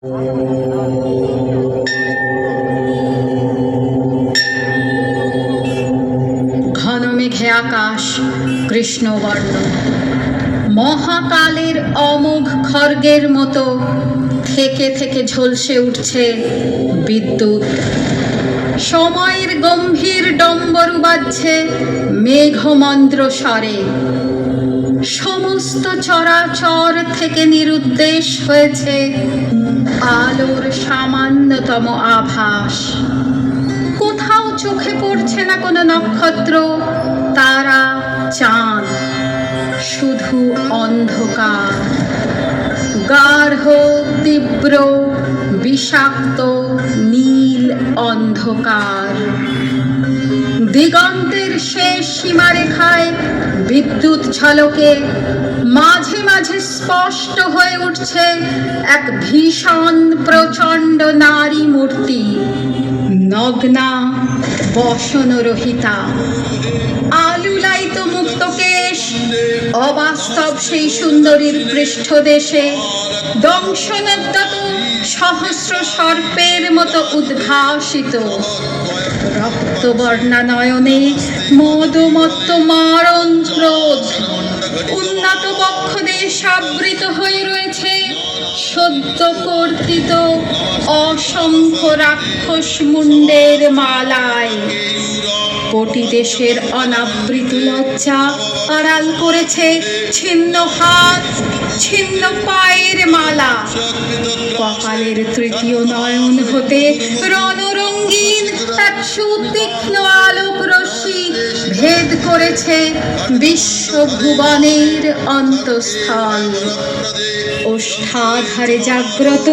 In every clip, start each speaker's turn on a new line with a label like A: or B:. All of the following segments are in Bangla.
A: ঘন মেঘে আকাশ কৃষ্ণবর্ণ, মহাকালের অমোঘ খড়গের মতো থেকে থেকে ঝলসে উঠছে বিদ্যুৎ। সময়ের গম্ভীর ডম্বরু বাজছে মেঘমন্দ্র স্বরে। সমস্ত চরাচর থেকে নিরুদ্দেশ হয়েছে আলোর সামান্যতম আভাস। কোথাও চোখে পড়ছে না কোনো নক্ষত্র, তারা, চাঁদ, শুধু অন্ধকার, গাঢ়, তীব্র, বিষাক্ত নীল অন্ধকার। দিগন্তের শেষ সীমারেখায় বিদ্যুৎ ঝলকে মাঝে মাঝে স্পষ্ট হয়ে উঠছে এক ভীষণ প্রচণ্ড নারী মূর্তি, নগ্না, বসনরহিতা, আলুলায়িত মুক্তকেশ, অবাস্তব সেই সুন্দরীর পৃষ্ঠদেশে দংশনোদ্যত সহস্র সর্পের মতো উদ্ভাসিত। রক্তবর্ণা নয়নে মদমত্ত মারণ ক্রোধ। উন্নত বক্ষদেশ আবৃত হয়ে রয়েছে সদ্য কর্তিত অসংখ্য রাক্ষস মুন্ডের মালায়। কোটি দেশের অনাবৃত লজ্জা আড়াল করেছে ছিন্ন হাত, ছিন্ন পায়ের মালা। কপালের তৃতীয় নয়ন হতে রণরঙ্গিন এক সুতীক্ষ্ণ আলোক রশ্মি ভেদ করেছে বিশ্বভুবনের অন্তঃস্থল। ওষ্ঠাধারে জাগ্রত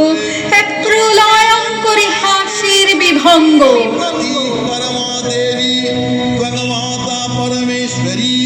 A: এক প্রলয়ঙ্করী হাসির বিভঙ্গ।
B: परमा देवी भगवता परमेश्वरी